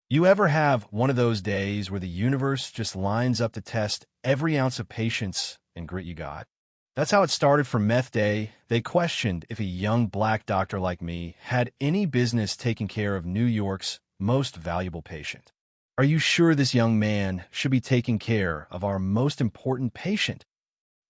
You ever have one of those days where the universe just lines up to test every ounce of patience and grit you got? That's how it started for Meth Day. They questioned if a young black doctor like me had any business taking care of New York's most valuable patient. Are you sure this young man should be taking care of our most important patient?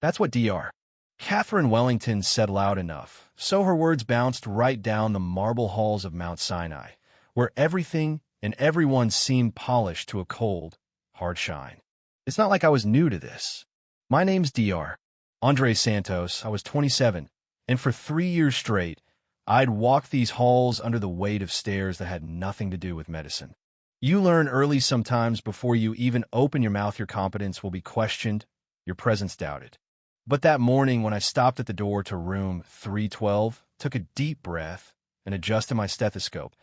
That's what Dr. Catherine Wellington said loud enough, so her words bounced right down the marble halls of Mount Sinai, where everything and everyone seemed polished to a cold, hard shine. It's not like I was new to this. My name's Dr. Andre Santos. I was 27, and for 3 years straight, I'd walked these halls under the weight of stares that had nothing to do with medicine. You learn early sometimes before you even open your mouth your competence will be questioned, your presence doubted. But that morning when I stopped at the door to room 312, took a deep breath, and adjusted my stethoscope,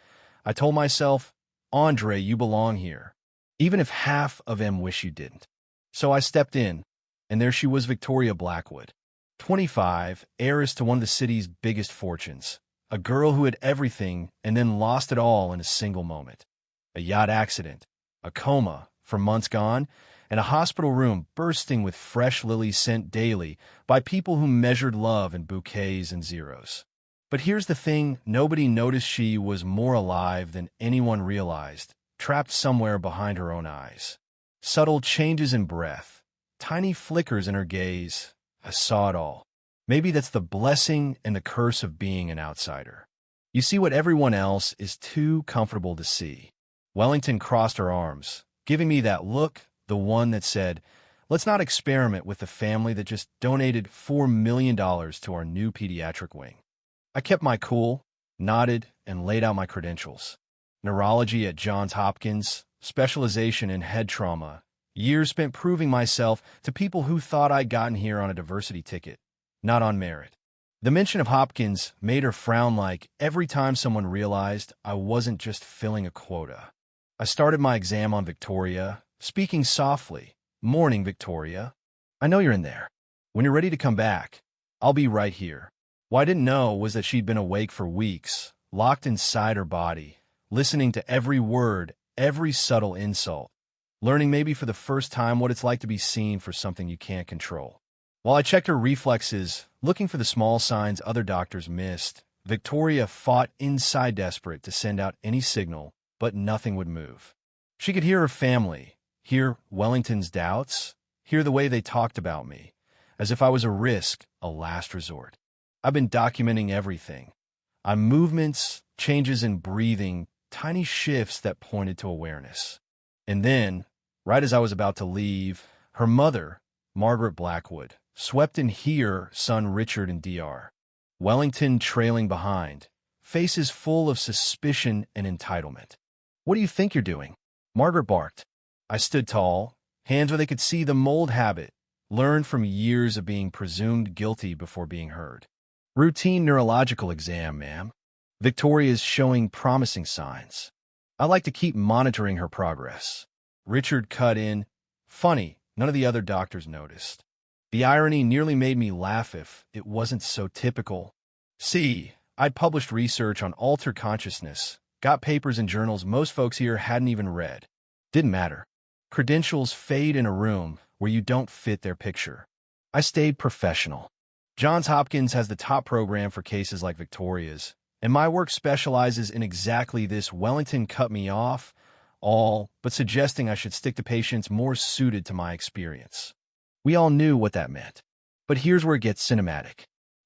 I told myself, Andre, you belong here, even if half of them wish you didn't. So I stepped in, and there she was, Victoria Blackwood, 25, heiress to one of the city's biggest fortunes, a girl who had everything and then lost it all in a single moment. A yacht accident, a coma for months gone, and a hospital room bursting with fresh lilies sent daily by people who measured love in bouquets and zeros. But here's the thing, nobody noticed she was more alive than anyone realized, trapped somewhere behind her own eyes. Subtle changes in breath, tiny flickers in her gaze. I saw it all. Maybe that's the blessing and the curse of being an outsider. You see what everyone else is too comfortable to see. Wellington crossed her arms, giving me that look, the one that said, let's not experiment with the family that just donated $4 million to our new pediatric wing. I kept my cool, nodded, and laid out my credentials. Neurology at Johns Hopkins, specialization in head trauma, years spent proving myself to people who thought I'd gotten here on a diversity ticket, not on merit. The mention of Hopkins made her frown like every time someone realized I wasn't just filling a quota. I started my exam on Victoria, speaking softly. Morning, Victoria. I know you're in there. When you're ready to come back, I'll be right here. What I didn't know was that she'd been awake for weeks, locked inside her body, listening to every word, every subtle insult, learning maybe for the first time what it's like to be seen for something you can't control. While I checked her reflexes, looking for the small signs other doctors missed, Victoria fought inside desperate to send out any signal, but nothing would move. She could hear her family, hear Wellington's doubts, hear the way they talked about me, as if I was a risk, a last resort. I've been documenting everything. Movements, changes in breathing, tiny shifts that pointed to awareness. And then, right as I was about to leave, her mother, Margaret Blackwood, swept in here, son Richard and Dr. Wellington trailing behind, faces full of suspicion and entitlement. What do you think you're doing? Margaret barked. I stood tall, hands where they could see the mold habit, learned from years of being presumed guilty before being heard. Routine neurological exam, ma'am. Victoria's showing promising signs. I like to keep monitoring her progress. Richard cut in. Funny, none of the other doctors noticed. The irony nearly made me laugh if it wasn't so typical. See, I'd published research on altered consciousness, got papers in journals most folks here hadn't even read. Didn't matter. Credentials fade in a room where you don't fit their picture. I stayed professional. Johns Hopkins has the top program for cases like Victoria's, and my work specializes in exactly this. Wellington cut me off, all but suggesting I should stick to patients more suited to my experience. We all knew what that meant. But here's where it gets cinematic.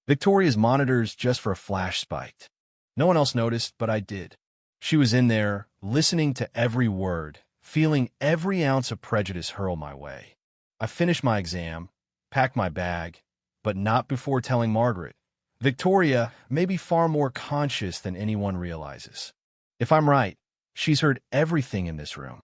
Victoria's monitors just for a flash spiked. No one else noticed, but I did. She was in there, listening to every word, feeling every ounce of prejudice hurl my way. I finished my exam, packed my bag, but not before telling Margaret. Victoria may be far more conscious than anyone realizes. If I'm right, she's heard everything in this room.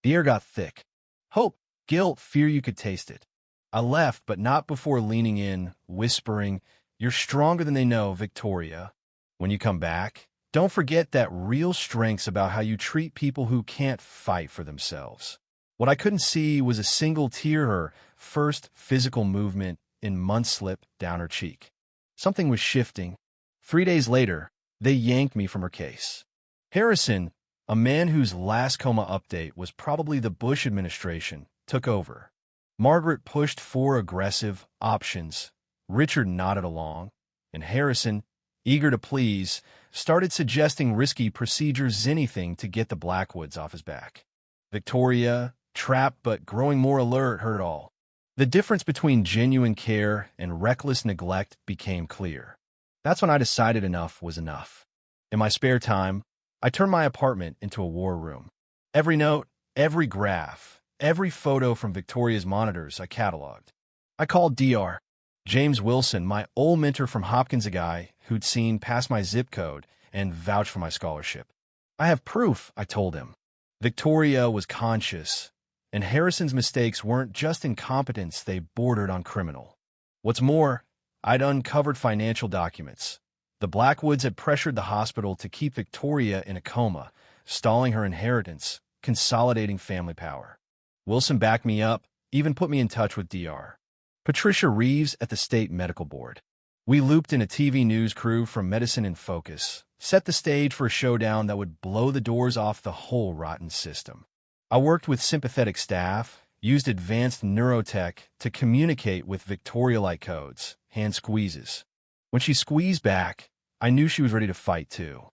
The air got thick. Hope, guilt, fear, you could taste it. I left, but not before leaning in, whispering, "You're stronger than they know, Victoria. When you come back, don't forget that real strength's about how you treat people who can't fight for themselves." What I couldn't see was a single tear, her first physical movement in months, slipped down her cheek. Something was shifting. 3 days later, they yanked me from her case. Harrison, A man whose last coma update was probably the Bush administration took over. Margaret pushed for aggressive options. Richard nodded along, and Harrison, eager to please, started suggesting risky procedures, anything to get the Blackwoods off his back. Victoria, trapped but growing more alert, heard it all. The difference between genuine care and reckless neglect became clear. That's when I decided enough was enough. In my spare time, I turned my apartment into a war room. Every note, every graph, every photo from Victoria's monitors I cataloged. I called Dr. James Wilson, my old mentor from Hopkins, a guy who'd seen past my zip code and vouched for my scholarship. I have proof, I told him. Victoria was conscious, and Harrison's mistakes weren't just incompetence, they bordered on criminal. What's more, I'd uncovered financial documents. The Blackwoods had pressured the hospital to keep Victoria in a coma, stalling her inheritance, consolidating family power. Wilson backed me up, even put me in touch with Dr. Patricia Reeves at the State Medical Board. We looped in a TV news crew from Medicine in Focus, set the stage for a showdown that would blow the doors off the whole rotten system. I worked with sympathetic staff, used advanced neurotech to communicate with Victoria-like codes, hand squeezes. When she squeezed back, I knew she was ready to fight too.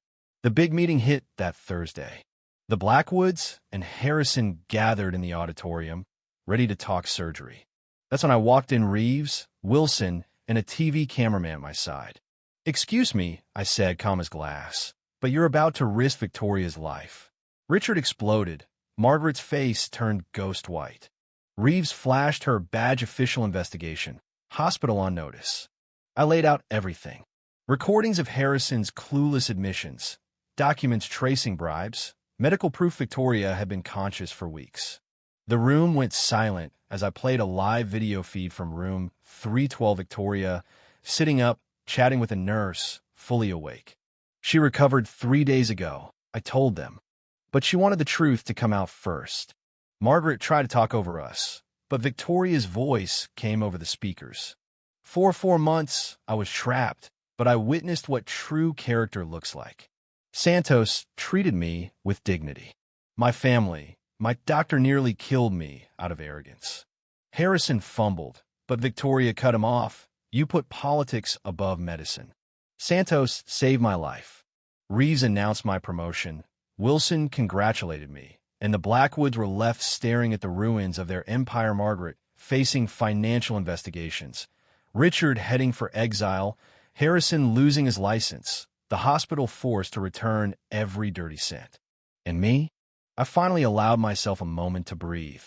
The big meeting hit that Thursday. The Blackwoods and Harrison gathered in the auditorium, ready to talk surgery. That's when I walked in, Reeves, Wilson, and a TV cameraman at my side. "Excuse me," I said, calm as glass, "but you're about to risk Victoria's life." Richard exploded. Margaret's face turned ghost white. Reeves flashed her badge official investigation, hospital on notice. I laid out everything. Recordings of Harrison's clueless admissions, documents tracing bribes, medical proof Victoria had been conscious for weeks. The room went silent as I played a live video feed from room 312. Victoria, sitting up, chatting with a nurse, fully awake. She recovered 3 days ago, I told them. But she wanted the truth to come out first. Margaret tried to talk over us, but Victoria's voice came over the speakers. For 4 months, I was trapped, but I witnessed what true character looks like. Santos treated me with dignity. My family, my doctor nearly killed me out of arrogance. Harrison fumbled, but Victoria cut him off. "You put politics above medicine." Santos saved my life. Reeves announced my promotion. Wilson congratulated me, and the Blackwoods were left staring at the ruins of their empire. Margaret facing financial investigations. Richard heading for exile. Harrison losing his license. The hospital forced to return every dirty cent. And me? I finally allowed myself a moment to breathe.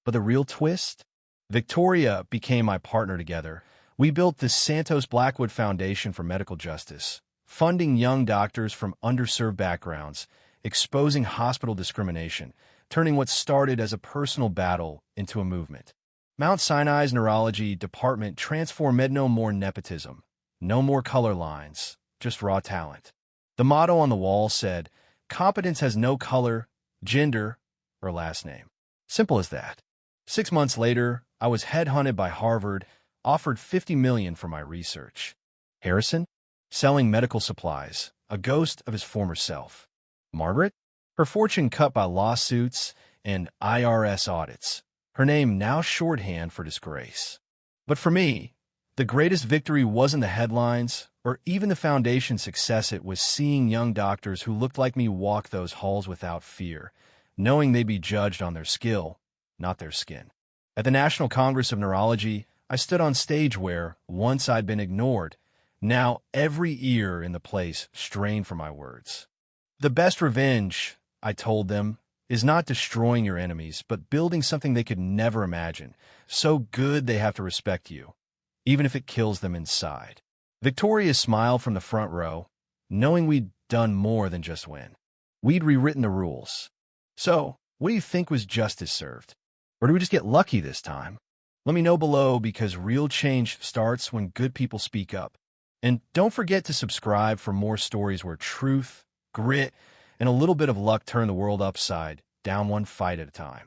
But the real twist? Victoria became my partner. Together, we built the Santos Blackwood Foundation for Medical Justice, funding young doctors from underserved backgrounds, exposing hospital discrimination, turning what started as a personal battle into a movement. Mount Sinai's neurology department transformed med. No more nepotism, no more color lines, just raw talent. The motto on the wall said, "Competence has no color, gender, or last name." Simple as that. 6 months later, I was headhunted by Harvard, offered $50 million for my research. Harrison? Selling medical supplies, a ghost of his former self. Margaret? Her fortune cut by lawsuits and IRS audits. Her name now shorthand for disgrace. But for me, the greatest victory wasn't the headlines or even the foundation's success. It was seeing young doctors who looked like me walk those halls without fear, knowing they'd be judged on their skill, not their skin. At the National Congress of Neurology, I stood on stage where, once I'd been ignored, now every ear in the place strained for my words. The best revenge, I told them, is not destroying your enemies, but building something they could never imagine, so good they have to respect you, even if it kills them inside. Victoria smiled from the front row, knowing we'd done more than just win. We'd rewritten the rules. So, what do you think was justice served? Or do we just get lucky this time? Let me know below, because real change starts when good people speak up. And don't forget to subscribe for more stories where truth, grit, and a little bit of luck turn the world upside down, one fight at a time.